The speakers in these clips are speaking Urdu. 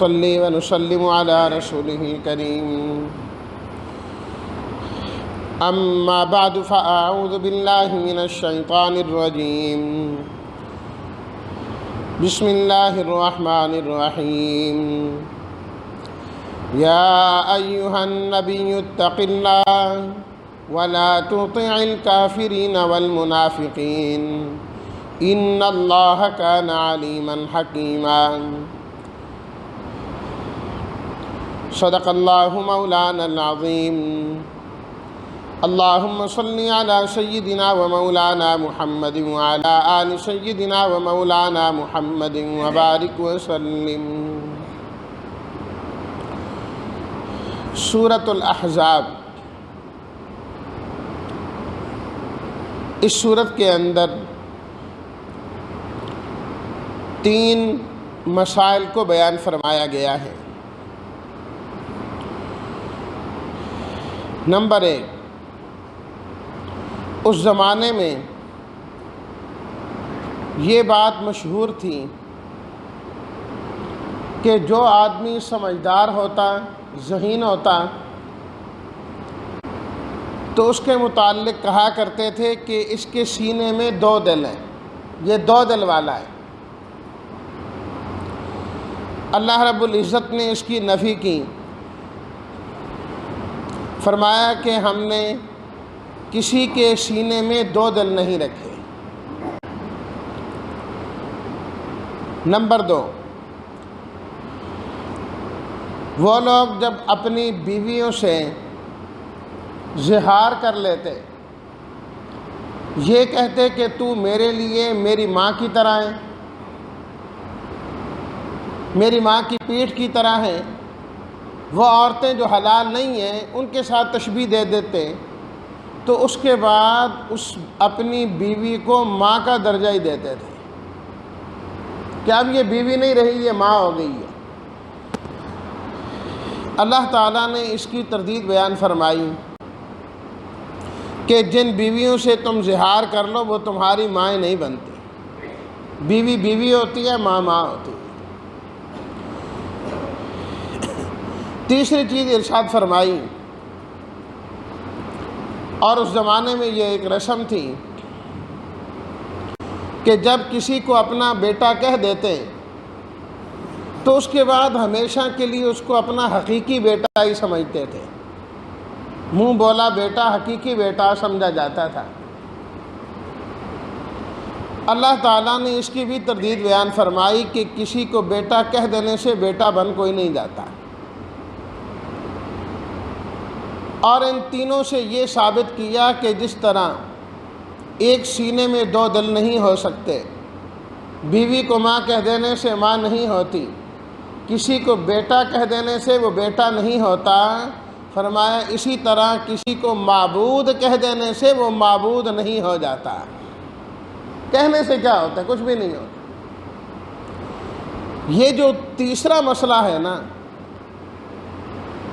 ونصلي ونسلم على رسوله الكريم أما بعد فأعوذ بالله من الشيطان الرجيم بسم الله الرحمن الرحيم يا أيها النبي اتق الله ولا تطع الكافرين والمنافقين إن الله كان عليما حكيما صدق الله مولانا العظيم اللهم صل على سيدنا ومولانا محمد وعلى آل سيدنا ومولانا محمد وبارك وسلم۔ سورۃ الاحزاب، اس سورت کے اندر 3 مسائل کو بیان فرمایا گیا ہے۔ نمبر 1، اس زمانے میں یہ بات مشہور تھی کہ جو آدمی سمجھدار ہوتا، ذہین ہوتا، تو اس کے متعلق کہا کرتے تھے کہ اس کے سینے میں 2 دل ہیں، یہ 2 دل والا ہے۔ اللہ رب العزت نے اس کی نفی کی، فرمایا کہ ہم نے کسی کے سینے میں 2 دل نہیں رکھے۔ نمبر 2، وہ لوگ جب اپنی بیویوں سے زہار کر لیتے، یہ کہتے کہ تو میرے لیے میری ماں کی طرح ہے، میری ماں کی پیٹھ کی طرح ہے، وہ عورتیں جو حلال نہیں ہیں ان کے ساتھ تشبیہ دے دیتے، تو اس کے بعد اس اپنی بیوی کو ماں کا درجہ ہی دیتے تھے کہ اب یہ بیوی نہیں رہی، یہ ماں ہو گئی ہے۔ اللہ تعالیٰ نے اس کی تردید بیان فرمائی کہ جن بیویوں سے تم زہار کر لو وہ تمہاری مائیں نہیں بنتی، بیوی بیوی ہوتی ہے، ماں ماں ہوتی ہے۔ تیسری چیز ارشاد فرمائی، اور اس زمانے میں یہ ایک رسم تھی کہ جب کسی کو اپنا بیٹا کہہ دیتے تو اس کے بعد ہمیشہ کے لیے اس کو اپنا حقیقی بیٹا ہی سمجھتے تھے، منہ بولا بیٹا حقیقی بیٹا سمجھا جاتا تھا۔ اللہ تعالیٰ نے اس کی بھی تردید بیان فرمائی کہ کسی کو بیٹا کہہ دینے سے بیٹا بن کوئی نہیں جاتا، اور ان تینوں سے یہ ثابت کیا کہ جس طرح ایک سینے میں 2 دل نہیں ہو سکتے، بیوی کو ماں کہہ دینے سے ماں نہیں ہوتی، کسی کو بیٹا کہہ دینے سے وہ بیٹا نہیں ہوتا، فرمایا اسی طرح کسی کو معبود کہہ دینے سے وہ معبود نہیں ہو جاتا۔ کہنے سے کیا ہوتا ہے؟ کچھ بھی نہیں ہوتا۔ یہ جو تیسرا مسئلہ ہے نا،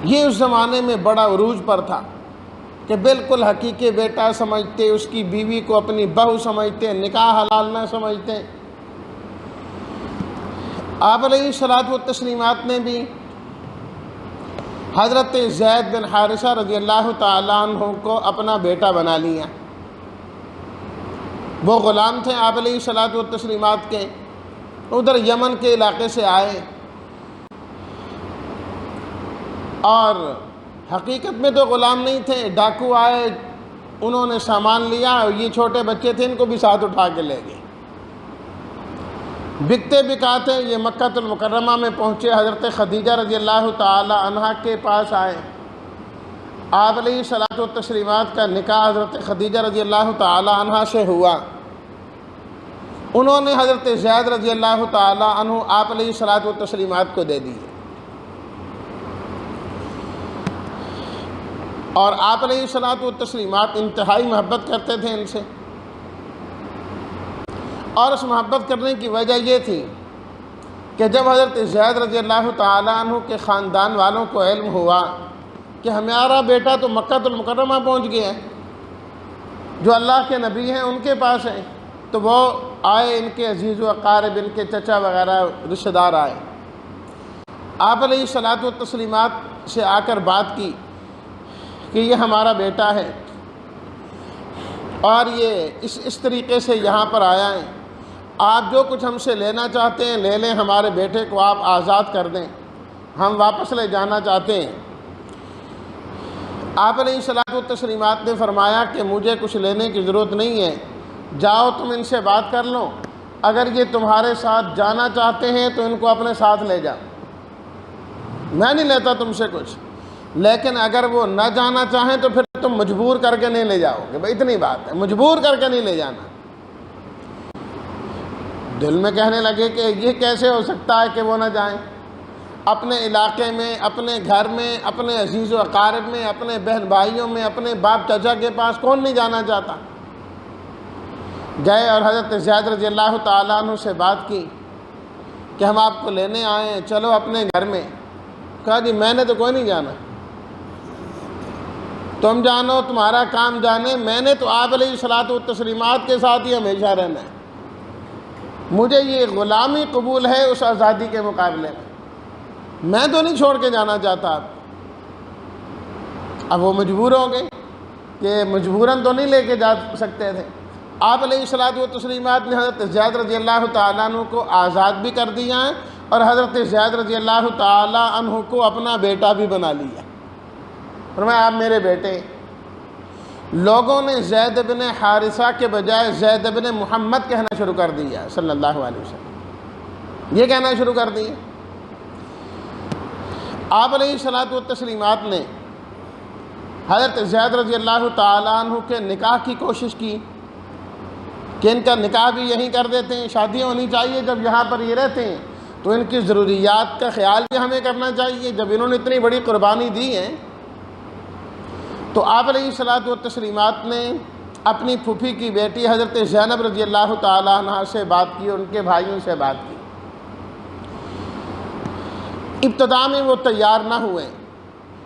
یہ اس زمانے میں بڑا عروج پر تھا کہ بالکل حقیقی بیٹا سمجھتے، اس کی بیوی کو اپنی بہو سمجھتے، نکاح حلال نہ سمجھتے۔ آپ علیہ الصلاۃ والتسلیمات نے بھی حضرت زید بن حارثہ رضی اللہ تعالیٰ عنہ کو اپنا بیٹا بنا لیا۔ وہ غلام تھے آپ علیہ الصلاۃ والتسلیمات کے، ادھر یمن کے علاقے سے آئے، اور حقیقت میں تو غلام نہیں تھے، ڈاکو آئے، انہوں نے سامان لیا، اور یہ چھوٹے بچے تھے ان کو بھی ساتھ اٹھا کے لے گئے۔ بکتے بکاتے یہ مکہ المکرمہ میں پہنچے، حضرت خدیجہ رضی اللہ تعالی عنہا کے پاس آئے۔ آپ علیہ الصلاۃ والتسلیمات کا نکاح حضرت خدیجہ رضی اللہ تعالی عنہا سے ہوا۔ انہوں نے حضرت زید رضی اللہ تعالی عنہ آپ علیہ الصلاۃ والتسلیمات کو دے دی، اور آپ علیہ الصلاۃ والتسلیمات انتہائی محبت کرتے تھے ان سے، اور اس محبت کرنے کی وجہ یہ تھی کہ جب حضرت زید رضی اللہ تعالیٰ عنہ کے خاندان والوں کو علم ہوا کہ ہمارا بیٹا تو مکہ المکرمہ پہنچ گیا ہے، جو اللہ کے نبی ہیں ان کے پاس ہیں، تو وہ آئے، ان کے عزیز و اقارب، ان کے چچا وغیرہ رشتہ دار آئے، آپ علیہ الصلاۃ والتسلیمات سے آ کر بات کی کہ یہ ہمارا بیٹا ہے اور یہ اس طریقے سے یہاں پر آیا ہے، آپ جو کچھ ہم سے لینا چاہتے ہیں لے لیں، ہمارے بیٹے کو آپ آزاد کر دیں، ہم واپس لے جانا چاہتے ہیں۔ آپ علیہ الصلاۃ والتسلیمات نے فرمایا کہ مجھے کچھ لینے کی ضرورت نہیں ہے، جاؤ تم ان سے بات کر لو، اگر یہ تمہارے ساتھ جانا چاہتے ہیں تو ان کو اپنے ساتھ لے جاؤ، میں نہیں لیتا تم سے کچھ، لیکن اگر وہ نہ جانا چاہیں تو پھر تم مجبور کر کے نہیں لے جاؤ گے، بھائی اتنی بات ہے، مجبور کر کے نہیں لے جانا۔ دل میں کہنے لگے کہ یہ کیسے ہو سکتا ہے کہ وہ نہ جائیں؟ اپنے علاقے میں، اپنے گھر میں، اپنے عزیز و اقارب میں، اپنے بہن بھائیوں میں، اپنے باپ چچا کے پاس کون نہیں جانا چاہتا؟ گئے اور حضرت زید رضی اللہ تعالیٰ عنہ سے بات کی کہ ہم آپ کو لینے آئے ہیں، چلو اپنے گھر میں۔ کہا جی میں نے تو کوئی نہیں جانا، تم جانو، تمہارا کام جانے، میں نے تو آپ علیہ الصلاۃ والتسلیمات کے ساتھ ہی ہمیشہ رہنا ہے، مجھے یہ غلامی قبول ہے اس آزادی کے مقابلے میں تو نہیں چھوڑ کے جانا چاہتا آپ۔ اب وہ مجبور ہو گئے کہ مجبوراً تو نہیں لے کے جا سکتے تھے۔ آپ علیہ الصلاۃ والتسلیمات نے حضرت زید رضی اللہ تعالیٰ عنہ کو آزاد بھی کر دیا ہے اور حضرت زید رضی اللہ تعالیٰ عنہ کو اپنا بیٹا بھی بنا لیا۔ فرمایا آپ میرے بیٹے۔ لوگوں نے زید بن حارثہ کے بجائے زید بن محمد کہنا شروع کر دیا صلی اللہ علیہ وسلم، یہ کہنا شروع کر دیا۔ آپ علیہ الصلاۃ والتسلیمات نے حضرت زید رضی اللہ تعالیٰ عنہ کے نکاح کی کوشش کی کہ ان کا نکاح بھی یہیں کر دیتے ہیں، شادی ہونی چاہیے، جب یہاں پر یہ رہتے ہیں تو ان کی ضروریات کا خیال بھی ہمیں کرنا چاہیے، جب انہوں نے اتنی بڑی قربانی دی ہے۔ تو آپ علیہ الصلاۃ والتسلیمات نے اپنی پھوپھی کی بیٹی حضرت زینب رضی اللہ تعالیٰ عنہ سے بات کی، ان کے بھائیوں سے بات کی۔ ابتدا میں وہ تیار نہ ہوئے،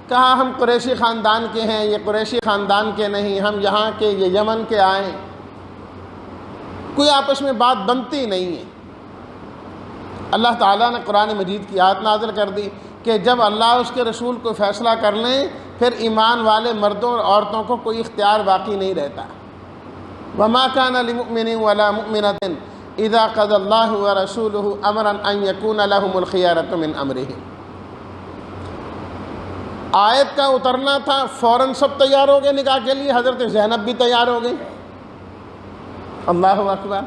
کہا ہم قریشی خاندان کے ہیں، یہ قریشی خاندان کے نہیں، ہم یہاں کے، یہ یمن کے آئیں، کوئی آپس میں بات بنتی نہیں ہے۔ اللہ تعالیٰ نے قرآن مجید کی آیت نازل کر دی کہ جب اللہ اس کے رسول کو فیصلہ کر لیں پھر ایمان والے مردوں اور عورتوں کو کوئی اختیار باقی نہیں رہتا۔ وَمَا كَانَ لِمُؤْمِنٍ وَلَا مُؤْمِنَةٍ إِذَا قَضَى اللَّهُ وَرَسُولُهُ أَمْرًا أَن يَكُونَ لَهُمُ الْخِيَارَةُ مِنْ أَمْرِهِمْ۔ آیت کا اترنا تھا، فوراً سب تیار ہو گئے نکاح کے لیے، حضرت زینب بھی تیار ہو گئی۔ اللہ اکبر،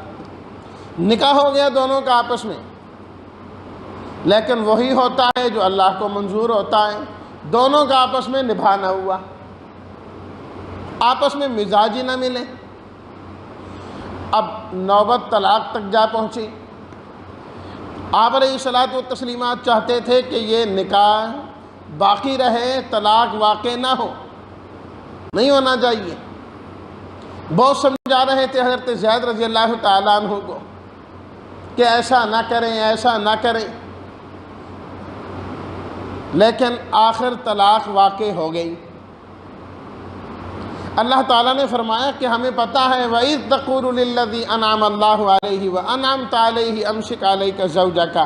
نکاح ہو گیا دونوں کا آپس میں، لیکن وہی ہوتا ہے جو اللہ کو منظور ہوتا ہے۔ دونوں کا آپس میں نبھا نہ ہوا، آپس میں مزاج ہی نہ ملے، اب نوبت طلاق تک جا پہنچی۔ آپ علیہ الصلاۃ والتسلیمات چاہتے تھے کہ یہ نکاح باقی رہے، طلاق واقع نہ ہو، نہیں ہونا چاہیے۔ بہت سمجھا رہے تھے حضرت زید رضی اللہ تعالیٰ عنہ کو کہ ایسا نہ کریں، ایسا نہ کریں، لیکن آخر طلاق واقع ہو گئی۔ اللہ تعالیٰ نے فرمایا کہ ہمیں پتہ ہے وَإِذْ تَقُولُ لِلَّذِي أَنْعَمَ اللَّهُ عَلَيْهِ وَأَنْعَمْتَ عَلَيْهِ أَمْسِكْ عَلَيْكَ زَوْجَكَ،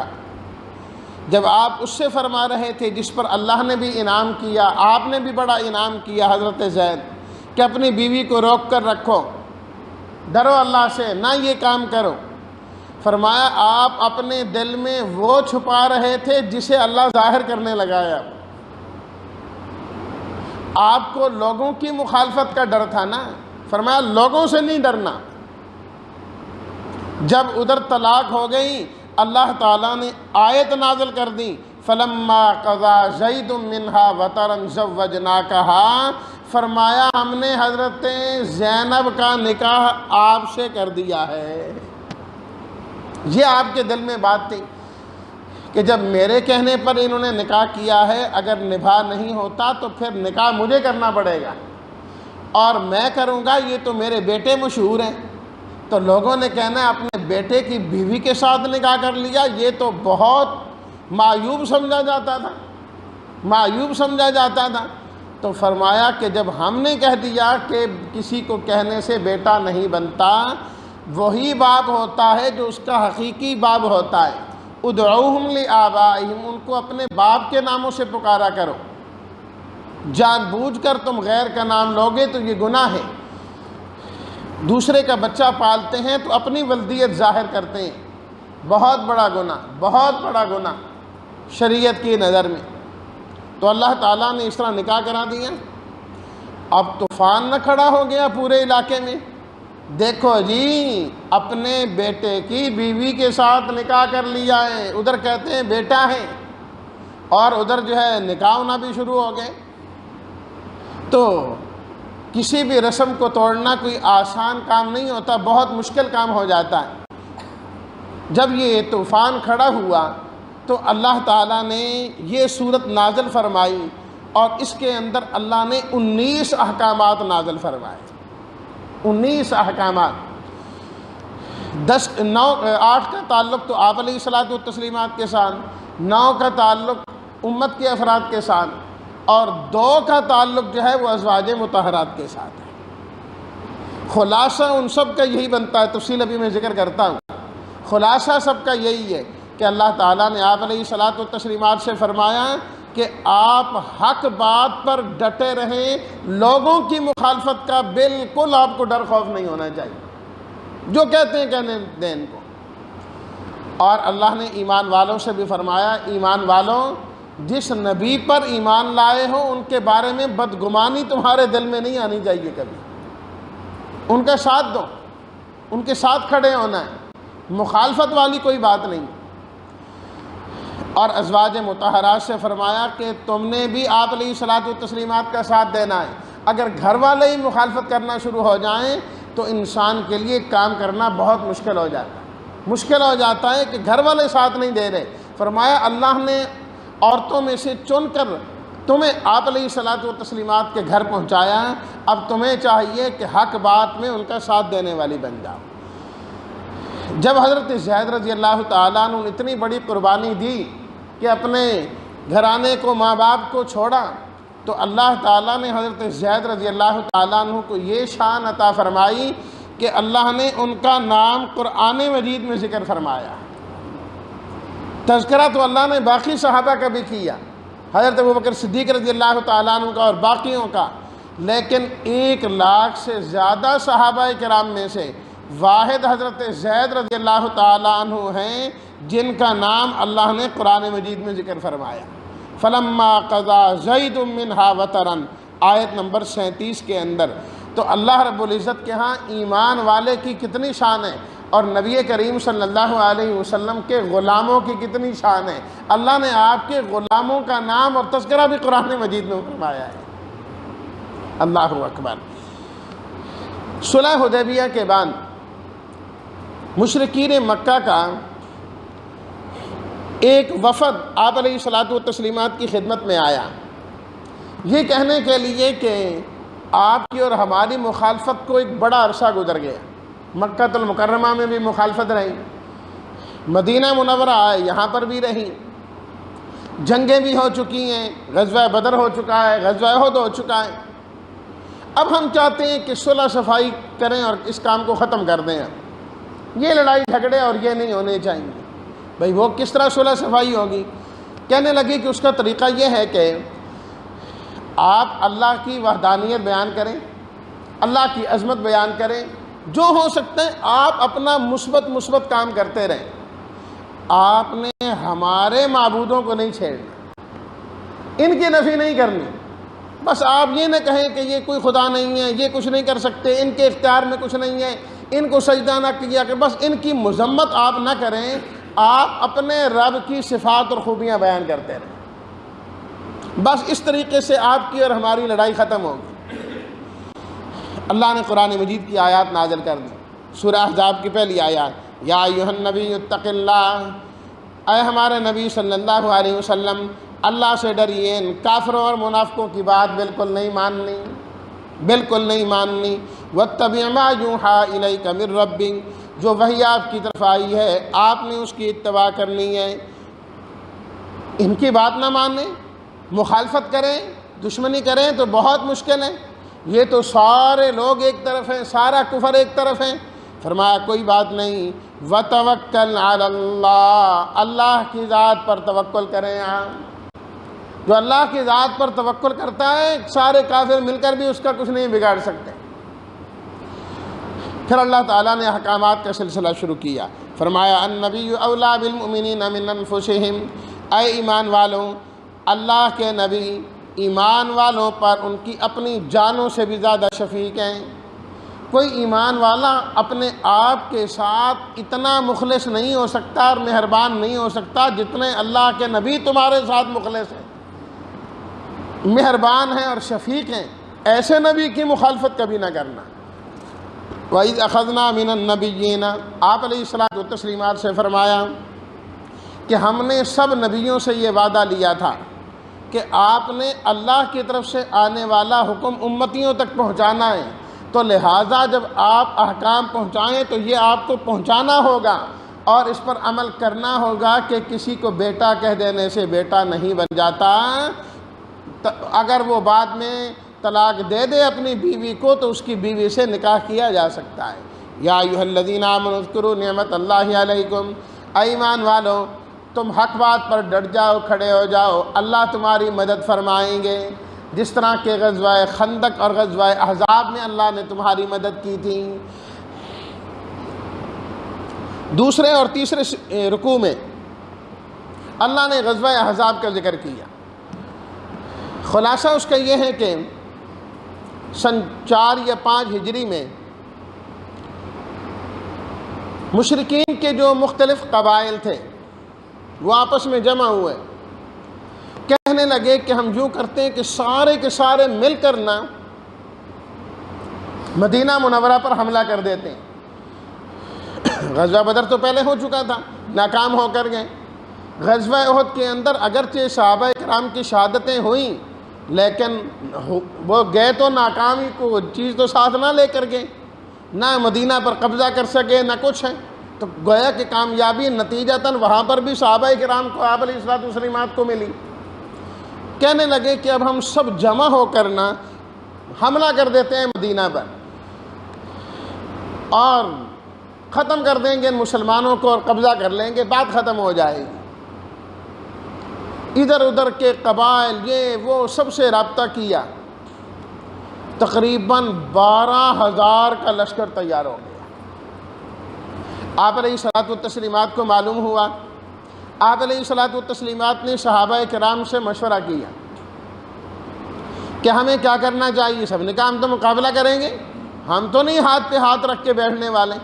جب آپ اس سے فرما رہے تھے جس پر اللہ نے بھی انعام کیا، آپ نے بھی بڑا انعام کیا حضرت زید، کہ اپنی بیوی کو روک کر رکھو، ڈرو اللہ سے، نہ یہ کام کرو۔ فرمایا آپ اپنے دل میں وہ چھپا رہے تھے جسے اللہ ظاہر کرنے لگا ہے۔ آپ کو لوگوں کی مخالفت کا ڈر تھا نا، فرمایا لوگوں سے نہیں ڈرنا۔ جب ادھر طلاق ہو گئی، اللہ تعالیٰ نے آیت نازل کر دی فَلَمَّا قَضَى زَيْدٌ مِّنْهَا وَطَرًا زَوَّجْنَاكَهَا، فرمایا ہم نے حضرت زینب کا نکاح آپ سے کر دیا ہے۔ یہ آپ کے دل میں بات تھی کہ جب میرے کہنے پر انہوں نے نکاح کیا ہے، اگر نبھا نہیں ہوتا تو پھر نکاح مجھے کرنا پڑے گا اور میں کروں گا، یہ تو میرے بیٹے مشہور ہیں۔ تو لوگوں نے کہنا ہے اپنے بیٹے کی بیوی کے ساتھ نکاح کر لیا، یہ تو بہت معیوب سمجھا جاتا تھا، معیوب سمجھا جاتا تھا۔ تو فرمایا کہ جب ہم نے کہہ دیا کہ کسی کو کہنے سے بیٹا نہیں بنتا، وہی باپ ہوتا ہے جو اس کا حقیقی باپ ہوتا ہے۔ ادعوہم لآبائہم، ان کو اپنے باپ کے ناموں سے پکارا کرو۔ جان بوجھ کر تم غیر کا نام لوگے تو یہ گناہ ہے۔ دوسرے کا بچہ پالتے ہیں تو اپنی ولدیت ظاہر کرتے ہیں، بہت بڑا گناہ، بہت بڑا گناہ شریعت کی نظر میں۔ تو اللہ تعالیٰ نے اس طرح نکاح کرا دیا۔ اب طوفان نہ کھڑا ہو گیا پورے علاقے میں، دیکھو جی اپنے بیٹے کی بیوی کے ساتھ نکاح کر لیا ہے، ادھر کہتے ہیں بیٹا ہے، اور ادھر جو ہے نکاح ہونا بھی شروع ہو گئے۔ تو کسی بھی رسم کو توڑنا کوئی آسان کام نہیں ہوتا، بہت مشکل کام ہو جاتا ہے۔ جب یہ طوفان کھڑا ہوا تو اللہ تعالیٰ نے یہ صورت نازل فرمائی، اور اس کے اندر اللہ نے 19 احکامات نازل فرمائے۔ 19 احکامات، 8 کا تعلق تو آپ علیہ الصلاۃ والتسلیمات کے ساتھ، 9 کا تعلق امت کے افراد کے ساتھ، اور 2 کا تعلق جو ہے وہ ازواج مطہرات کے ساتھ ہے۔ خلاصہ ان سب کا یہی بنتا ہے، تفصیل ابھی میں ذکر کرتا ہوں۔ خلاصہ سب کا یہی ہے کہ اللہ تعالیٰ نے آپ علیہ الصلاۃ والتسلیمات سے فرمایا کہ آپ حق بات پر ڈٹے رہیں، لوگوں کی مخالفت کا بالکل آپ کو ڈر خوف نہیں ہونا چاہیے، جو کہتے ہیں کہنے دیں ان کو۔ اور اللہ نے ایمان والوں سے بھی فرمایا، ایمان والوں جس نبی پر ایمان لائے ہو ان کے بارے میں بدگمانی تمہارے دل میں نہیں آنی چاہیے کبھی، ان کا ساتھ دو، ان کے ساتھ کھڑے ہونا ہے، مخالفت والی کوئی بات نہیں۔ اور ازواج مطہرات سے فرمایا کہ تم نے بھی آپ علیہ الصلاۃ والتسلیمات کا ساتھ دینا ہے۔ اگر گھر والے ہی مخالفت کرنا شروع ہو جائیں تو انسان کے لیے کام کرنا بہت مشکل ہو جاتا ہے، مشکل ہو جاتا ہے کہ گھر والے ساتھ نہیں دے رہے۔ فرمایا اللہ نے عورتوں میں سے چن کر تمہیں آپ علیہ الصلاۃ والتسلیمات کے گھر پہنچایا، اب تمہیں چاہیے کہ حق بات میں ان کا ساتھ دینے والی بن جاؤ۔ جب حضرت زید رضی اللہ تعالیٰ عنہ نے اتنی بڑی قربانی دی کہ اپنے گھرانے کو، ماں باپ کو چھوڑا، تو اللہ تعالیٰ نے حضرت زید رضی اللہ تعالیٰ عنہ کو یہ شان عطا فرمائی کہ اللہ نے ان کا نام قرآن مجید میں ذکر فرمایا۔ تذکرہ تو اللہ نے باقی صحابہ کا بھی کیا، حضرت ابوبکر صدیق رضی اللہ تعالیٰ عنہ کا اور باقیوں کا، لیکن 1 لاکھ سے زیادہ صحابہ کرام میں سے واحد حضرت زید رضی اللہ تعالیٰ عنہ ہیں جن کا نام اللہ نے قرآن مجید میں ذکر فرمایا۔ فلما قضا زید منہا وطرن، آیت نمبر 37 کے اندر۔ تو اللہ رب العزت کے ہاں ایمان والے کی کتنی شان ہے، اور نبی کریم صلی اللہ علیہ وسلم کے غلاموں کی کتنی شان ہے۔ اللہ نے آپ کے غلاموں کا نام اور تذکرہ بھی قرآن مجید میں فرمایا ہے۔ اللہ اکبر۔ صلح حدیبیہ کے بعد مشرکین مکہ کا ایک وفد آپ علیہ الصلاۃ والتسلیمات کی خدمت میں آیا، یہ کہنے کے لیے کہ آپ کی اور ہماری مخالفت کو ایک بڑا عرصہ گزر گیا، مکہ المکرمہ میں بھی مخالفت رہی، مدینہ منورہ آئے یہاں پر بھی رہی، جنگیں بھی ہو چکی ہیں، غزوہ بدر ہو چکا ہے، غزوہ احد ہو چکا ہے۔ اب ہم چاہتے ہیں کہ صلح صفائی کریں اور اس کام کو ختم کر دیں، یہ لڑائی جھگڑے اور یہ نہیں ہونے چاہیے۔ بھئی وہ کس طرح صلح صفائی ہوگی؟ کہنے لگی کہ اس کا طریقہ یہ ہے کہ آپ اللہ کی وحدانیت بیان کریں، اللہ کی عظمت بیان کریں، جو ہو سکتا ہے آپ اپنا مثبت کام کرتے رہیں، آپ نے ہمارے معبودوں کو نہیں چھیڑنا، ان کی نفی نہیں کرنی۔ بس آپ یہ نہ کہیں کہ یہ کوئی خدا نہیں ہے، یہ کچھ نہیں کر سکتے، ان کے اختیار میں کچھ نہیں ہے، ان کو سجدہ نہ کیا کہ بس ان کی مذمت آپ نہ کریں، آپ اپنے رب کی صفات اور خوبیاں بیان کرتے رہیں۔ بس اس طریقے سے آپ کی اور ہماری لڑائی ختم ہوگی۔ اللہ نے قرآن مجید کی آیات نازل کر دی۔ سورہ احزاب کی پہلی آیات، یا ایھا النبی اتق اللہ، اے ہمارے نبی صلی اللہ علیہ وسلم اللہ سے ڈریے، ان کافروں اور منافقوں کی بات بالکل نہیں ماننی، بالکل نہیں ماننی۔ واتبع ما یوحیٰ الیک من ربک، جو وحی آپ کی طرف آئی ہے آپ نے اس کی اتباع کرنی ہے۔ ان کی بات نہ مانیں، مخالفت کریں، دشمنی کریں تو بہت مشکل ہے۔ یہ تو سارے لوگ ایک طرف ہیں، سارا کفر ایک طرف ہے۔ فرمایا کوئی بات نہیں، وتوکل علی اللہ، اللہ کی ذات پر توکل کریں آپ۔ جو اللہ کی ذات پر توکل کرتا ہے سارے کافر مل کر بھی اس کا کچھ نہیں بگاڑ سکتے۔ پھر اللہ تعالیٰ نے احکامات کا سلسلہ شروع کیا، فرمایا النبی اولیٰ بالمؤمنین من انفسہم، اے ایمان والوں، اللہ کے نبی ایمان والوں پر ان کی اپنی جانوں سے بھی زیادہ شفیق ہیں۔ کوئی ایمان والا اپنے آپ کے ساتھ اتنا مخلص نہیں ہو سکتا اور مہربان نہیں ہو سکتا جتنے اللہ کے نبی تمہارے ساتھ مخلص ہیں، مہربان ہیں اور شفیق ہیں۔ ایسے نبی کی مخالفت کبھی نہ کرنا۔ وَإِذْ أَخَذْنَا مِنَ النَّبِيِّينَ، آپ علیہ الصلاۃ والتسلیمات سے فرمایا کہ ہم نے سب نبیوں سے یہ وعدہ لیا تھا کہ آپ نے اللہ کی طرف سے آنے والا حکم امتیوں تک پہنچانا ہے، تو لہٰذا جب آپ احکام پہنچائیں تو یہ آپ کو پہنچانا ہوگا اور اس پر عمل کرنا ہوگا کہ کسی کو بیٹا کہہ دینے سے بیٹا نہیں بن جاتا۔ اگر وہ بعد میں طلاق دے دے اپنی بیوی کو تو اس کی بیوی سے نکاح کیا جا سکتا ہے۔ یا ایھا الذین آمنوا اذکروا نعمت اللہ علیکم، اے ایمان والو تم حق بات پر ڈٹ جاؤ، کھڑے ہو جاؤ، اللہ تمہاری مدد فرمائیں گے، جس طرح کہ غزوہ خندق اور غزوہ احزاب میں اللہ نے تمہاری مدد کی تھی۔ دوسرے اور تیسرے رکوع میں اللہ نے غزوہ احزاب کا ذکر کیا۔ خلاصہ اس کا یہ ہے کہ سن 4 یا 5 ہجری میں مشرکین کے جو مختلف قبائل تھے وہ آپس میں جمع ہوئے، کہنے لگے کہ ہم یوں کرتے ہیں کہ سارے کے سارے مل کر نہ مدینہ منورہ پر حملہ کر دیتے ہیں۔ غزوہ بدر تو پہلے ہو چکا تھا، ناکام ہو کر گئے۔ غزوہ احد کے اندر اگرچہ صحابہ کرام کی شہادتیں ہوئیں لیکن وہ گئے تو ناکامی کو چیز تو ساتھ نہ لے کر گئے، نہ مدینہ پر قبضہ کر سکے نہ کچھ ہے، تو گویا کہ کامیابی نتیجتاً وہاں پر بھی صحابہ کرام کو آپ علیہ الصلوۃ والتسلیمات کو ملی۔ کہنے لگے کہ اب ہم سب جمع ہو کر نہ حملہ کر دیتے ہیں مدینہ پر اور ختم کر دیں گے ان مسلمانوں کو اور قبضہ کر لیں گے، بات ختم ہو جائے گی۔ ادھر ادھر کے قبائل یہ وہ سب سے رابطہ کیا، تقریباً 12,000 کا لشکر تیار ہو گیا۔ آپ علیہ الصلوۃ والتسلیمات کو معلوم ہوا، آپ علیہ الصلوۃ والتسلیمات نے صحابہ کرام سے مشورہ کیا کہ ہمیں کیا کرنا چاہیے۔ سب نے کہا ہم تو مقابلہ کریں گے، ہم تو نہیں ہاتھ پہ ہاتھ رکھ کے بیٹھنے والے۔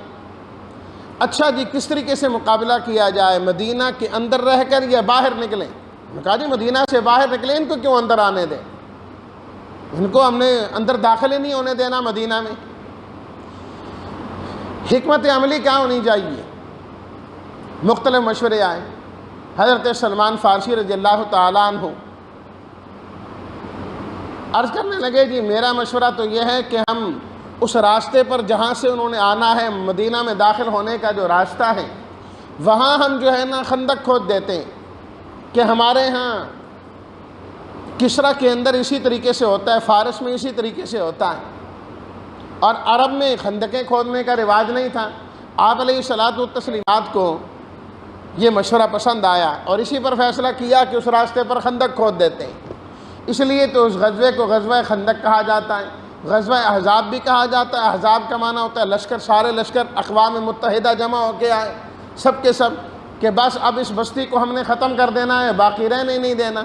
اچھا جی کس طریقے سے مقابلہ کیا جائے، مدینہ کے اندر رہ کر یا باہر نکلیں؟ کہا جی مدینہ سے باہر نکلیں، ان کو کیوں اندر آنے دیں، ان کو ہم نے اندر داخل ہی نہیں ہونے دینا مدینہ میں۔ حکمت عملی کیا ہونی چاہیے؟ مختلف مشورے آئے۔ حضرت سلمان فارسی رضی اللہ تعالیٰ عنہ عرض کرنے لگے جی میرا مشورہ تو یہ ہے کہ ہم اس راستے پر جہاں سے انہوں نے آنا ہے، مدینہ میں داخل ہونے کا جو راستہ ہے، وہاں ہم جو ہے نا خندق کھود دیتے ہیں کہ ہمارے ہاں کسرا کے اندر اسی طریقے سے ہوتا ہے، فارس میں اسی طریقے سے ہوتا ہے، اور عرب میں خندقیں کھودنے کا رواج نہیں تھا۔ آپ علیہ الصلوۃ والتسلیمات کو یہ مشورہ پسند آیا اور اسی پر فیصلہ کیا کہ اس راستے پر خندق کھود دیتے ہیں۔ اس لیے تو اس غزوے کو غزوہ خندق کہا جاتا ہے، غزوہ احزاب بھی کہا جاتا ہے۔ احزاب کا معنی ہوتا ہے لشکر، سارے لشکر اقوام متحدہ جمع ہو کے آئے، سب کے سب، کہ بس اب اس بستی کو ہم نے ختم کر دینا ہے، باقی رہنے نہیں دینا۔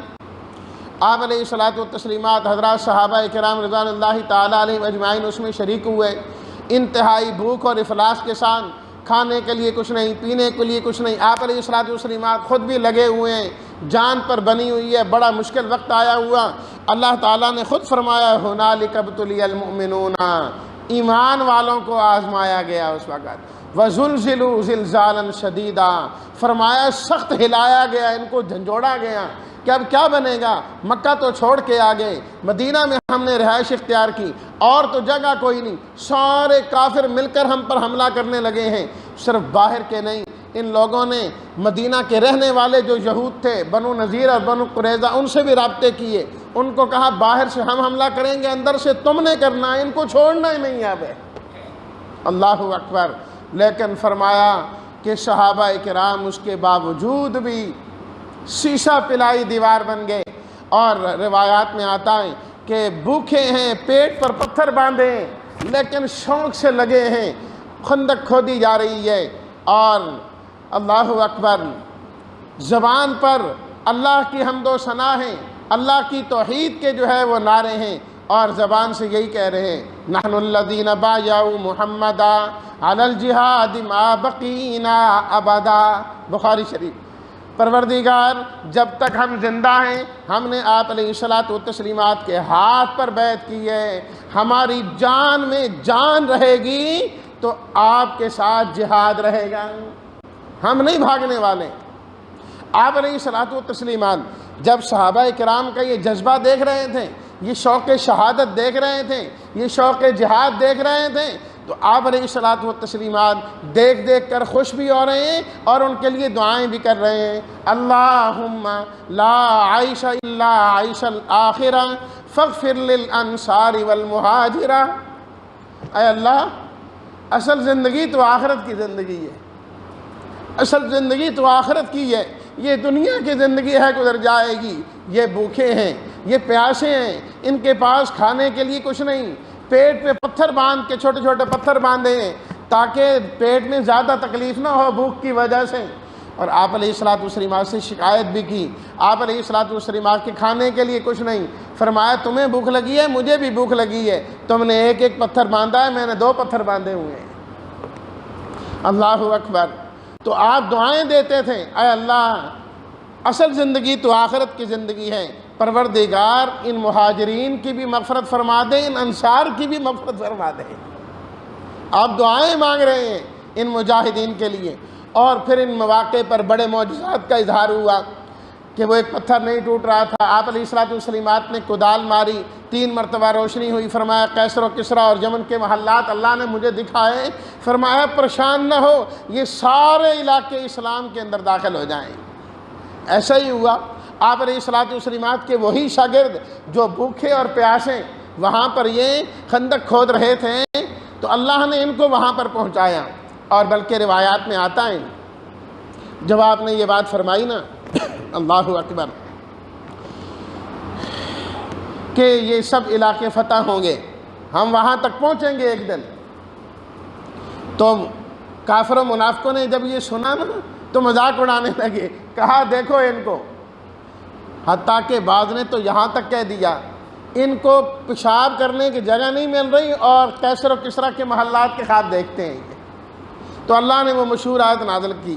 آپ علیہ الصلوۃ والتسلیمات حضرات صحابہ کرام رضوان اللہ تعالیٰ علیہم اجمعین اس میں شریک ہوئے، انتہائی بھوک اور افلاس کے ساتھ، کھانے کے لیے کچھ نہیں، پینے کے لیے کچھ نہیں۔ آپ علیہ الصلوۃ والتسلیمات خود بھی لگے ہوئے ہیں، جان پر بنی ہوئی ہے، بڑا مشکل وقت آیا ہوا۔ اللہ تعالیٰ نے خود فرمایا ہنالک ابتلی المؤمنون، ایمان والوں کو آزمایا گیا اس وقت۔ وزلزلوا زلزالا شدیدا، فرمایا سخت ہلایا گیا، ان کو جھنجھوڑا گیا کہ اب کیا بنے گا۔ مکہ تو چھوڑ کے آ گئے، مدینہ میں ہم نے رہائش اختیار کی، اور تو جگہ کوئی نہیں، سارے کافر مل کر ہم پر حملہ کرنے لگے ہیں۔ صرف باہر کے نہیں، ان لوگوں نے مدینہ کے رہنے والے جو یہود تھے، بنو نذیر اور بنو قریظہ، ان سے بھی رابطے کیے، ان کو کہا باہر سے ہم حملہ کریں گے، اندر سے تم نے کرنا ہے، ان کو چھوڑنا ہی نہیں ہے۔ اللہ اکبر۔ لیکن فرمایا کہ صحابہ کرام اس کے باوجود بھی شیشہ پلائی دیوار بن گئے، اور روایات میں آتا ہے کہ بھوکے ہیں، پیٹ پر پتھر باندھے ہیں، لیکن شوق سے لگے ہیں، خندق کھودی جا رہی ہے، اور اللہ اکبر، زبان پر اللہ کی حمد و ثنا ہے، اللہ کی توحید کے جو ہے وہ نعرے ہیں، اور زبان سے یہی کہہ رہے ہیں نحن الذین بایعوا محمدا علی الجہاد ما بقینا ابدا، بخاری شریف۔ پروردگار جب تک ہم زندہ ہیں ہم نے آپ علیہ الصلوۃ والتسلیمات کے ہاتھ پر بیعت کی ہے، ہماری جان میں جان رہے گی تو آپ کے ساتھ جہاد رہے گا، ہم نہیں بھاگنے والے۔ آپ علیہ الصلوۃ والتسلیمات جب صحابہ کرام کا یہ جذبہ دیکھ رہے تھے، یہ شوق شہادت دیکھ رہے تھے، یہ شوق جہاد دیکھ رہے تھے، تو آپ علیہ الصلوۃ والتسلیمات دیکھ دیکھ کر خوش بھی ہو رہے ہیں اور ان کے لیے دعائیں بھی کر رہے ہیں۔ اللہم لا عیش الا عیش الآخرہ فاغفر للانصار والمہاجرہ، اے اللہ اصل زندگی تو آخرت کی زندگی ہے، اصل زندگی تو آخرت کی ہے، یہ دنیا کی زندگی ہے گزر جائے گی، یہ بھوکے ہیں، یہ پیاسے ہیں، ان کے پاس کھانے کے لیے کچھ نہیں، پیٹ پہ پتھر باندھ کے چھوٹے چھوٹے پتھر باندھے ہیں تاکہ پیٹ میں زیادہ تکلیف نہ ہو بھوک کی وجہ سے۔ اور آپ علیہ الصلوۃ والتسلیمات سے شکایت بھی کی، آپ علیہ الصلوۃ والتسلیمات کے کھانے کے لیے کچھ نہیں، فرمایا تمہیں بھوک لگی ہے مجھے بھی بھوک لگی ہے، تم نے ایک ایک پتھر باندھا ہے میں نے 2 پتھر باندھے ہوئے ہیں۔ اللہ اکبر۔ تو آپ دعائیں دیتے تھے، اے اللہ اصل زندگی تو آخرت کی زندگی ہے، پروردگار ان مہاجرین کی بھی مغفرت فرما دے، ان انصار کی بھی مغفرت فرما دے۔ آپ دعائیں مانگ رہے ہیں ان مجاہدین کے لیے، اور پھر ان مواقع پر بڑے معجزات کا اظہار ہوا کہ وہ ایک پتھر نہیں ٹوٹ رہا تھا، آپ علیہ الصلوۃ والتسلیمات نے کدال ماری، 3 مرتبہ روشنی ہوئی، فرمایا قیصر و کسریٰ اور یمن کے محلات اللہ نے مجھے دکھائے، فرمایا پریشان نہ ہو یہ سارے علاقے اسلام کے اندر داخل ہو جائیں۔ ایسا ہی ہوا، آپ علیہ الصلوۃ والتسلیمات کے وہی شاگرد جو بھوکے اور پیاسے وہاں پر یہ خندق کھود رہے تھے تو اللہ نے ان کو وہاں پر پہنچایا، اور بلکہ روایات میں آتا ہے جب آپ نے یہ بات فرمائی نا اللہ اکبر کہ یہ سب علاقے فتح ہوں گے، ہم وہاں تک پہنچیں گے ایک دن، تو کافر و منافقوں نے جب یہ سنا نا تو مذاق اڑانے لگے، کہا دیکھو ان کو، حتیٰ کہ بعض نے تو یہاں تک کہہ دیا ان کو پیشاب کرنے کی جگہ نہیں مل رہی اور قیصر و کسریٰ کے محلات کے خواب دیکھتے ہیں یہ۔ تو اللہ نے وہ مشہور آیت نازل کی،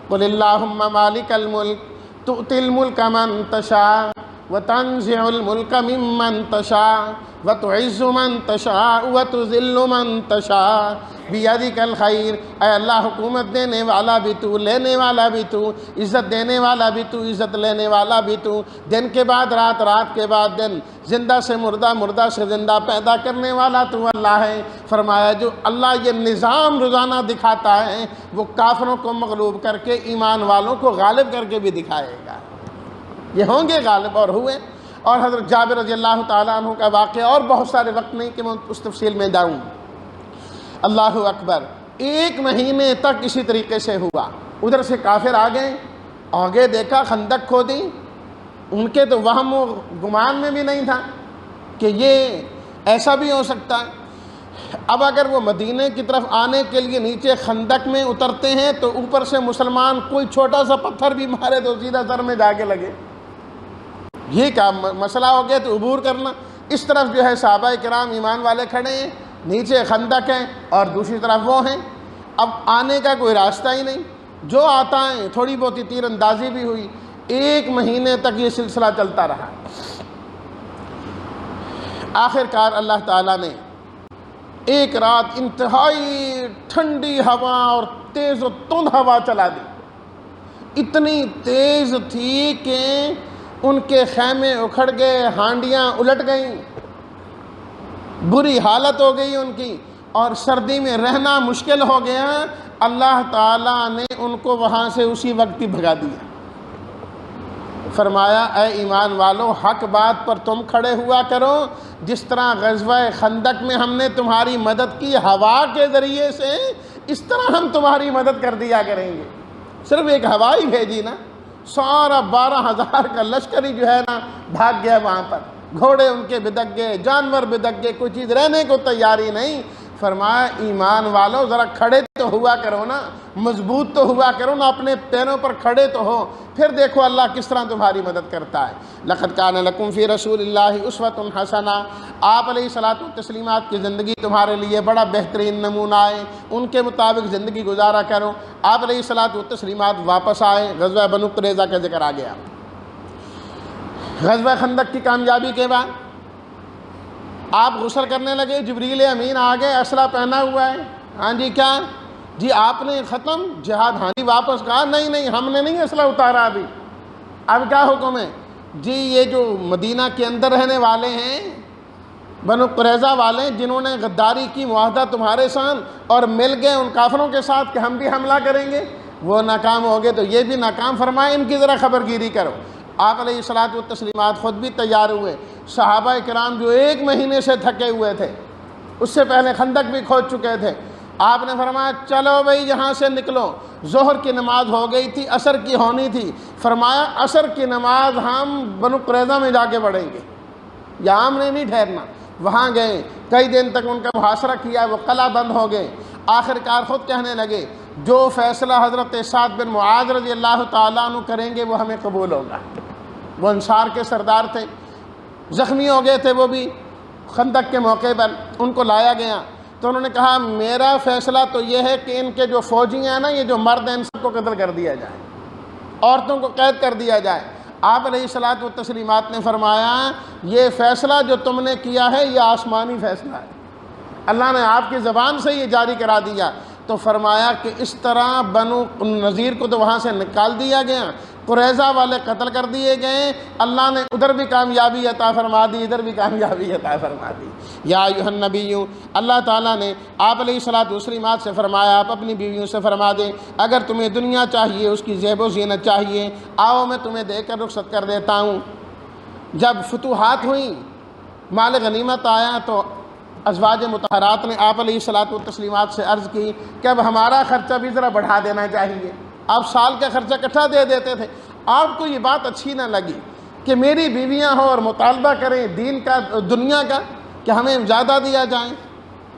قل اللہم مالک الملک تؤتی الملک من تشاء وتنزع الملک ممن تشاء وتعز من تشاء وتذل من تشاء بیدک الخیر، اے اللہ حکومت دینے والا بھی تو، لینے والا بھی تو، عزت دینے والا بھی تو، عزت لینے والا بھی تو، دن کے بعد رات، رات کے بعد دن، زندہ سے مردہ، مردہ سے زندہ پیدا کرنے والا تو اللہ ہے۔ فرمایا جو اللہ یہ نظام روزانہ دکھاتا ہے وہ کافروں کو مغلوب کر کے ایمان والوں کو غالب کر کے بھی دکھائے گا، یہ ہوں گے غالب، اور ہوئے۔ اور حضرت جابر رضی اللہ تعالیٰ عنہ کا واقعہ، اور بہت سارے وقت نہیں کہ میں اس تفصیل میں جاؤں۔ اللہ اکبر، 1 مہینے تک اسی طریقے سے ہوا، ادھر سے کافر آ گئے، آگے دیکھا خندق کھودی، ان کے تو وہم و گمان میں بھی نہیں تھا کہ یہ ایسا بھی ہو سکتا ہے۔ اب اگر وہ مدینے کی طرف آنے کے لیے نیچے خندق میں اترتے ہیں تو اوپر سے مسلمان کوئی چھوٹا سا پتھر بھی مارے تو سیدھا سر میں جا کے لگے، یہ کیا مسئلہ ہو گیا، تو عبور کرنا۔ اس طرف جو ہے صحابہ کرام ایمان والے کھڑے ہیں، نیچے خندق ہے اور دوسری طرف وہ ہیں، اب آنے کا کوئی راستہ ہی نہیں، جو آتا ہے تھوڑی بہت تیر اندازی بھی ہوئی۔ 1 مہینے تک یہ سلسلہ چلتا رہا، آخر کار اللہ تعالیٰ نے ایک رات انتہائی ٹھنڈی ہوا اور تیز و تند ہوا چلا دی، اتنی تیز تھی کہ ان کے خیمے اکھڑ گئے، ہانڈیاں الٹ گئیں، بری حالت ہو گئی ان کی، اور سردی میں رہنا مشکل ہو گیا۔ اللہ تعالیٰ نے ان کو وہاں سے اسی وقت ہی بھگا دیا، فرمایا اے ایمان والو حق بات پر تم کھڑے ہوا کرو، جس طرح غزوہ خندق میں ہم نے تمہاری مدد کی ہوا کے ذریعے سے، اس طرح ہم تمہاری مدد کر دیا کریں گے۔ صرف ایک ہوائی بھیجی نا، سارا 12,000 کا لشکر ہی جو ہے نا بھاگ گیا وہاں پر، گھوڑے ان کے بدک گئے، جانور بدک گئے، کوئی چیز رہنے کو تیاری نہیں۔ فرمایا ایمان والو ذرا کھڑے تو ہوا کرو نا، مضبوط تو ہوا کرو نا، اپنے پیروں پر کھڑے تو ہو، پھر دیکھو اللہ کس طرح تمہاری مدد کرتا ہے۔ لقد کان لکم فی رسول اللہ اسوۃ حسنہ، آپ علیہ الصلوۃ والتسلیمات کی زندگی تمہارے لیے بڑا بہترین نمونہ ہے، ان کے مطابق زندگی گزارا کرو۔ آپ علیہ الصلوۃ والتسلیمات واپس آئے، غزوہ بنو قریظہ کا ذکر آ گیا۔ غزوہ خندق کی کامیابی کے بعد آپ غسل کرنے لگے، جبریل امین آ گئے، اسلحہ پہنا ہوا ہے۔ ہاں جی کیا جی آپ نے ختم جہاد؟ ہاں جی واپس کہا نہیں ہم نے نہیں اسلحہ اتارا ابھی، اب کیا حکم ہے جی؟ یہ جو مدینہ کے اندر رہنے والے ہیں، بنو قریظہ والے، جنہوں نے غداری کی معاہدہ تمہارے ساتھ اور مل گئے ان کافروں کے ساتھ کہ ہم بھی حملہ کریں گے، وہ ناکام ہو گئے تو یہ بھی ناکام، فرمائے ان کی ذرا خبر گیری کرو۔ آپ علیہ الصلوۃ والتسلیمات خود بھی تیار ہوئے، صحابہ کرام جو 1 مہینے سے تھکے ہوئے تھے، اس سے پہلے خندق بھی کھود چکے تھے، آپ نے فرمایا چلو بھئی یہاں سے نکلو۔ ظہر کی نماز ہو گئی تھی، عصر کی ہونی تھی، فرمایا عصر کی نماز ہم بنو قریظہ میں جا کے پڑھیں گے، یہاں ہم نے نہیں ٹھہرنا۔ وہاں گئے، کئی دن تک ان کا محاصرہ کیا، وہ قلعہ بند ہو گئے۔ آخر کار خود کہنے لگے جو فیصلہ حضرت سعد بن معاذ رضی اللہ تعالیٰ عنہ کریں گے وہ ہمیں قبول ہوگا۔ وہ انصار کے سردار تھے، زخمی ہو گئے تھے وہ بھی خندق کے موقع پر، ان کو لایا گیا تو انہوں نے کہا میرا فیصلہ تو یہ ہے کہ ان کے جو فوجی ہیں نا، یہ جو مرد ہیں، ان سب کو قتل کر دیا جائے، عورتوں کو قید کر دیا جائے۔ آپ علیہ الصلوۃ والتسلیمات نے فرمایا یہ فیصلہ جو تم نے کیا ہے یہ آسمانی فیصلہ ہے، اللہ نے آپ کی زبان سے یہ جاری کرا دیا۔ تو فرمایا کہ اس طرح بنو نذیر کو تو وہاں سے نکال دیا گیا، قریظہ والے قتل کر دیے گئے، اللہ نے ادھر بھی کامیابی عطا فرما دی، ادھر بھی کامیابی عطا فرما دی۔ یا ایھا النبی، اللہ تعالیٰ نے آپ علیہ الصلوۃ والتسلیمات سے فرمایا آپ اپنی بیویوں سے فرما دیں اگر تمہیں دنیا چاہیے، اس کی زیب و زینت چاہیے، آؤ میں تمہیں دے کر رخصت کر دیتا ہوں۔ جب فتوحات ہوئیں، مال غنیمت آیا تو ازواج مطہرات نے آپ علیہ الصلوۃ والتسلیمات سے عرض کی کہ اب ہمارا خرچہ بھی ذرا بڑھا دینا چاہیے، آپ سال کا خرچہ اکٹھا دے دیتے تھے، آپ کو یہ بات اچھی نہ لگی کہ میری بیویاں ہوں اور مطالبہ کریں دین کا دنیا کا کہ ہمیں زیادہ دیا جائیں،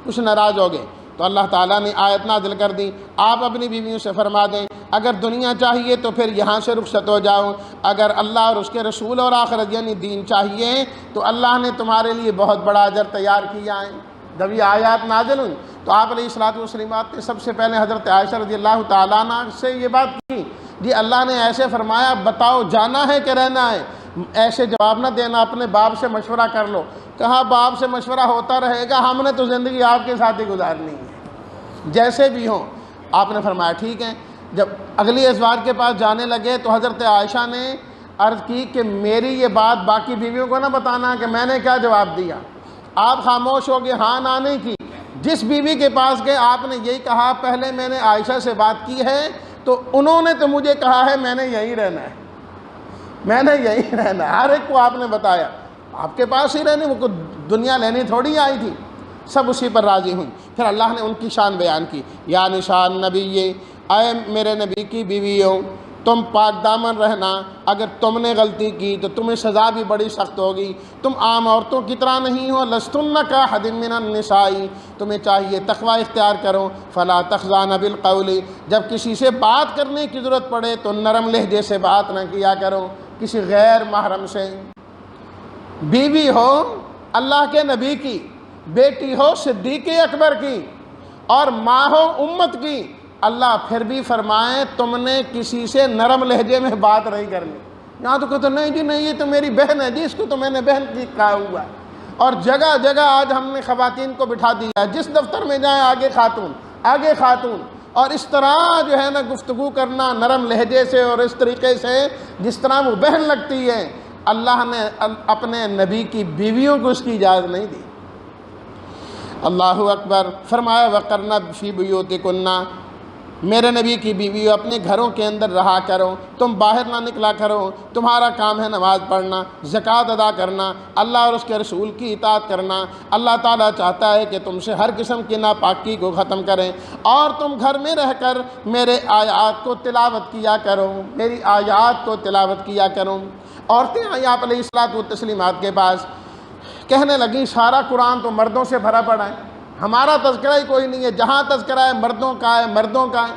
کچھ ناراض ہو گئے تو اللہ تعالیٰ نے آیت نازل کر دی آپ اپنی بیویوں سے فرما دیں اگر دنیا چاہیے تو پھر یہاں سے رخصت ہو جاؤ، اگر اللہ اور اس کے رسول اور آخرت یعنی دین چاہیے تو اللہ نے تمہارے لیے بہت بڑا اجر تیار کیا ہے۔ جب یہ آیات نازل ہوئی تو آپ علیہ الصلوۃ والتسلیمات نے سب سے پہلے حضرت عائشہ رضی اللہ تعالیٰ عنہ سے یہ بات کی جی اللہ نے ایسے فرمایا بتاؤ جانا ہے کہ رہنا ہے؟ ایسے جواب نہ دینا، اپنے باپ سے مشورہ کر لو۔ کہا باپ سے مشورہ ہوتا رہے گا، ہم نے تو زندگی آپ کے ساتھ ہی گزارنی ہے جیسے بھی ہوں۔ آپ نے فرمایا ٹھیک ہے۔ جب اگلی ازواج کے پاس جانے لگے تو حضرت عائشہ نے عرض کی کہ میری یہ بات باقی بیویوں کو نہ بتانا کہ میں نے کیا جواب دیا۔ آپ خاموش ہو گئے، ہاں نہ نہیں کی۔ جس بیوی کے پاس گئے آپ نے یہی کہا پہلے میں نے عائشہ سے بات کی ہے تو انہوں نے تو مجھے کہا ہے میں نے یہیں رہنا ہے، میں نے یہیں رہنا ہے۔ ہر ایک کو آپ نے بتایا آپ کے پاس ہی رہنی، وہ دنیا لینی تھوڑی آئی تھی، سب اسی پر راضی ہوئیں۔ پھر اللہ نے ان کی شان بیان کی، یا نساء النبی، اے میرے نبی کی بیویوں تم پاک دامن رہنا، اگر تم نے غلطی کی تو تمہیں سزا بھی بڑی سخت ہوگی، تم عام عورتوں کی طرح نہیں ہو، لستن کاحد من النساء، تمہیں چاہیے تقوی اختیار کرو، فلا تخضعن بالقول، جب کسی سے بات کرنے کی ضرورت پڑے تو نرم لہجے سے بات نہ کیا کرو، کسی غیر محرم سے۔ بیوی ہو اللہ کے نبی کی، بیٹی ہو صدیق اکبر کی، اور ماں ہو امت کی، اللہ پھر بھی فرمائے تم نے کسی سے نرم لہجے میں بات نہیں کرنی۔ یہاں تو کہتے نہیں جی نہیں یہ تو میری بہن ہے جی، اس کو تو میں نے بہن کی کہا ہوا ہے۔ اور جگہ جگہ آج ہم نے خواتین کو بٹھا دیا ہے، جس دفتر میں جائیں آگے خاتون، آگے خاتون، اور اس طرح جو ہے نا گفتگو کرنا نرم لہجے سے اور اس طریقے سے جس طرح وہ بہن لگتی ہے، اللہ نے اپنے نبی کی بیویوں کو اس کی اجازت نہیں دی۔ اللہ اکبر۔ فرمایا وَقَرْنَ فِي بُيُوتِكُنَّ، میرے نبی کی بیوی اپنے گھروں کے اندر رہا کرو، تم باہر نہ نکلا کرو، تمہارا کام ہے نماز پڑھنا، زکوٰۃ ادا کرنا، اللہ اور اس کے رسول کی اطاعت کرنا۔ اللہ تعالیٰ چاہتا ہے کہ تم سے ہر قسم کی ناپاکی کو ختم کریں، اور تم گھر میں رہ کر میرے آیات کو تلاوت کیا کرو، میری آیات کو تلاوت کیا کرو۔ عورتیں آئیں آپ علیہ الصلوۃ والتسلیمات کے پاس، کہنے لگیں سارا قرآن تو مردوں سے بھرا پڑا ہے، ہمارا تذکرہ ہی کوئی نہیں ہے، جہاں تذکرہ ہے مردوں کا ہے، مردوں کا ہے۔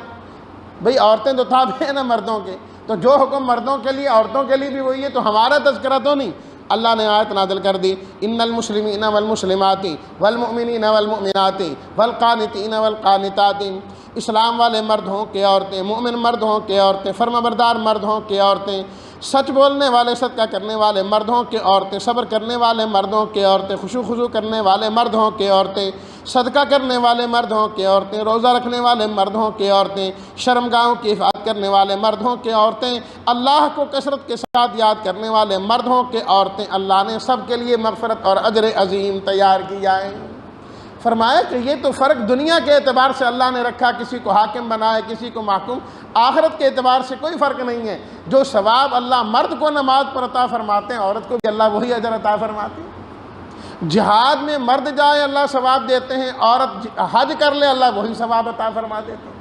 بھئی عورتیں تو تابع ہیں نا مردوں کے، تو جو حکم مردوں کے لیے عورتوں کے لیے بھی وہی ہے، تو ہمارا تذکرہ تو نہیں۔ اللہ نے آیت نازل کر دی، ان المسلمین والمسلمات والمؤمنین والمؤمنات والقانتین والقانتات، اسلام والے مرد ہوں کہ عورتیں، مومن مرد ہوں کہ عورتیں، فرمانبردار مرد ہوں کہ عورتیں، سچ بولنے والے، صدقہ کرنے والے مرد ہوں کہ عورتیں، صبر کرنے والے مرد ہوں کہ عورتیں، خشوع خضوع کرنے والے مرد ہوں کہ عورتیں، صدقہ کرنے والے مرد ہوں کہ عورتیں، روزہ رکھنے والے مرد ہوں کہ عورتیں، شرمگاہوں کی حفاظت کرنے والے مرد ہوں کہ عورتیں، اللہ کو کثرت کے ساتھ یاد کرنے والے مرد ہوں کہ عورتیں، اللہ نے سب کے لیے مغفرت اور اجر عظیم تیار کیا ہے۔ فرمایا کہ یہ تو فرق دنیا کے اعتبار سے اللہ نے رکھا، کسی کو حاکم بنائے، کسی کو محکوم، آخرت کے اعتبار سے کوئی فرق نہیں ہے۔ جو ثواب اللہ مرد کو نماز پر عطا فرماتے ہیں، عورت کو بھی اللہ وہی اجر عطا فرماتے ہیں۔ جہاد میں مرد جائے اللہ ثواب دیتے ہیں، عورت حج کر لے اللہ وہی ثواب عطا فرما دیتے ہیں۔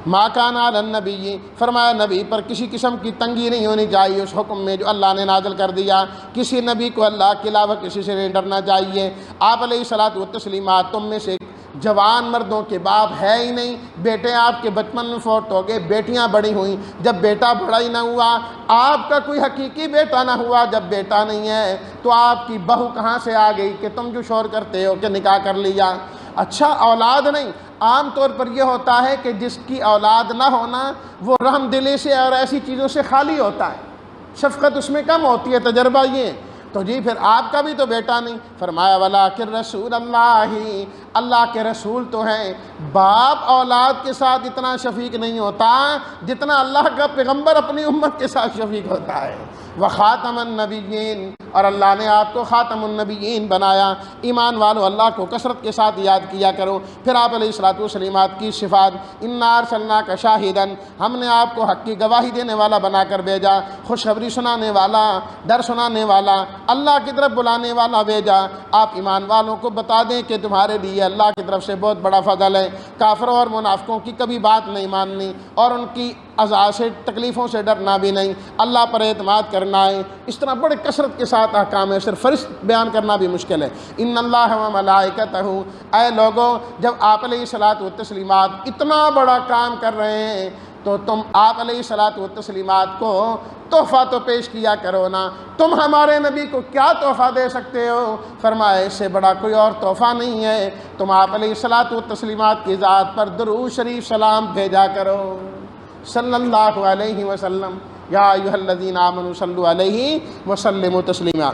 ما کان علی النبی، فرمایا نبی پر کسی قسم کی تنگی نہیں ہونی چاہیے اس حکم میں جو اللہ نے نازل کر دیا، کسی نبی کو اللہ کے علاوہ کسی سے نہیں ڈرنا چاہیے۔ آپ علیہ الصلوۃ والتسلیمات تم میں سے جوان مردوں کے باپ ہے ہی نہیں، بیٹے آپ کے بچپن میں فوت ہو گئے، بیٹیاں بڑی ہوئیں، جب بیٹا بڑا ہی نہ ہوا، آپ کا کوئی حقیقی بیٹا نہ ہوا، جب بیٹا نہیں ہے تو آپ کی بہو کہاں سے آ گئی کہ تم جو شور کرتے ہو کہ نکاح کر لیا۔ اچھا اولاد نہیں، عام طور پر یہ ہوتا ہے کہ جس کی اولاد نہ ہونا وہ رحم دلی سے اور ایسی چیزوں سے خالی ہوتا ہے، شفقت اس میں کم ہوتی ہے، تجربہ یہ ہے۔ تو جی پھر آپ کا بھی تو بیٹا نہیں، فرمایا ولیکن رسول اللہ، اللہ کے رسول تو ہیں۔ باپ اولاد کے ساتھ اتنا شفیق نہیں ہوتا جتنا اللہ کا پیغمبر اپنی امت کے ساتھ شفیق ہوتا ہے۔ وخاتم النبیین، اور اللہ نے آپ کو خاتم النبیین بنایا۔ ایمان والو اللہ کو کثرت کے ساتھ یاد کیا کرو۔ پھر آپ علیہ الصلوۃ والسلامات کی صفات، انا ارسلناک شاہدا، ہم نے آپ کو حق کی گواہی دینے والا بنا کر بھیجا، خوشخبری سنانے والا، ڈر سنانے والا، اللہ کی طرف بلانے والا بھیجا۔ آپ ایمان والوں کو بتا دیں کہ تمہارے لیے اللہ کی طرف سے بہت بڑا فضل ہے۔ کافروں اور منافقوں کی کبھی بات نہیں ماننی اور ان کی عذاب سے، تکلیفوں سے ڈرنا بھی نہیں، اللہ پر اعتماد کرنا ہے۔ اس طرح بڑے کثرت کے ساتھ احکام ہے، صرف فرض بیان کرنا بھی مشکل ہے۔ ان اللہ و ملائکتہ، اے لوگوں جب آپ علیہ الصلوۃ والتسلیمات اتنا بڑا کام کر رہے ہیں تو تم آپ علیہ الصلوۃ والتسلیمات کو تحفہ تو پیش کیا کرو نا۔ تم ہمارے نبی کو کیا تحفہ دے سکتے ہو؟ فرمایا اس سے بڑا کوئی اور تحفہ نہیں ہے، تم آپ علیہ الصلوۃ والتسلیمات کی ذات پر درود شریف سلام بھیجا کرو صلی اللہ علیہ وسلم۔ یا ایھا الذین آمنوا صلوا علیہ وسلموا تسلیما۔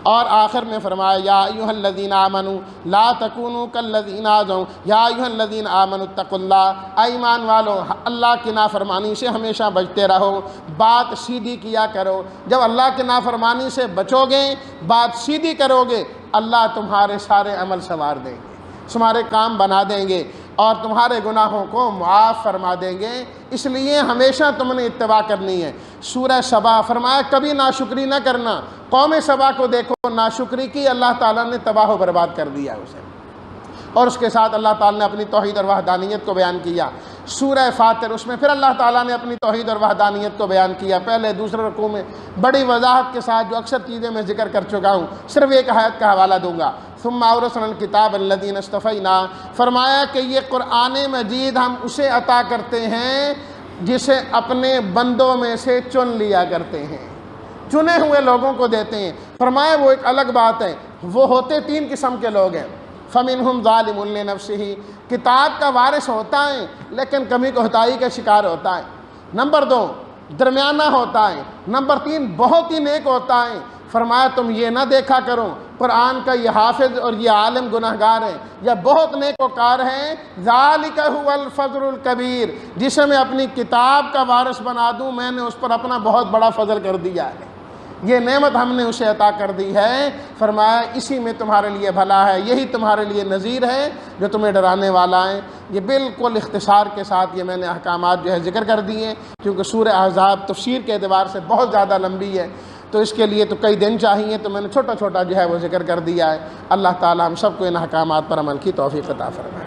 اور آخر میں فرمایا یا ایھا الذین آمنوا لا تکونوا کالذین آذوا، یا ایھا الذین آمنوا اتقوا اللہ، اے ایمان والو اللہ کی نافرمانی سے ہمیشہ بچتے رہو، بات سیدھی کیا کرو۔ جب اللہ کی نافرمانی سے بچو گے، بات سیدھی کرو گے، اللہ تمہارے سارے عمل سنوار دیں گے، تمہارے کام بنا دیں گے اور تمہارے گناہوں کو معاف فرما دیں گے۔ اس لیے ہمیشہ تم نے اتباع کرنی ہے۔ سورہ سبا، فرمایا کبھی ناشکری نہ کرنا۔ قوم سبا کو دیکھو، ناشکری کی اللہ تعالیٰ نے تباہ و برباد کر دیا اسے، اور اس کے ساتھ اللہ تعالیٰ نے اپنی توحید اور وحدانیت کو بیان کیا۔ سورہ فاطر، اس میں پھر اللہ تعالیٰ نے اپنی توحید اور وحدانیت کو بیان کیا، پہلے دوسرے رکوع میں بڑی وضاحت کے ساتھ، جو اکثر چیزیں میں ذکر کر چکا ہوں، صرف ایک آیت کا حوالہ دوں گا۔ ثم اورثنا الکتاب الذین اصطفینا، فرمایا کہ یہ قرآن مجید ہم اسے عطا کرتے ہیں جسے اپنے بندوں میں سے چن لیا کرتے ہیں، چنے ہوئے لوگوں کو دیتے ہیں۔ فرمایا وہ ایک الگ بات ہے، وہ ہوتے تین قسم کے لوگ ہیں۔ فَمِنْهُمْ ظَالِمٌ لِنَفْسِهِ، کتاب کا وارث ہوتا ہے لیکن کمی کوتاہی کا شکار ہوتا ہے۔ نمبر 2 درمیانہ ہوتا ہے۔ نمبر 3 بہت ہی نیک ہوتا ہے۔ فرمایا تم یہ نہ دیکھا کرو قرآن کا یہ حافظ اور یہ عالم گناہگار ہے یا بہت نیک وکار ہے، ذالک هو الفضل الکبیر، جسے میں اپنی کتاب کا وارث بنا دوں، میں نے اس پر اپنا بہت بڑا فضل کر دیا ہے۔ یہ نعمت ہم نے اسے عطا کر دی ہے، فرمایا اسی میں تمہارے لیے بھلا ہے، یہی تمہارے لیے نذیر ہے جو تمہیں ڈرانے والا ہے۔ یہ بالکل اختصار کے ساتھ یہ میں نے احکامات جو ہے ذکر کر دیے، کیونکہ سورہ احزاب تفسیر کے اعتبار سے بہت زیادہ لمبی ہے، تو اس کے لیے تو کئی دن چاہیے، تو میں نے چھوٹا چھوٹا جو ہے وہ ذکر کر دیا ہے۔ اللہ تعالی ہم سب کو ان احکامات پر عمل کی توفیق عطا فرمائے۔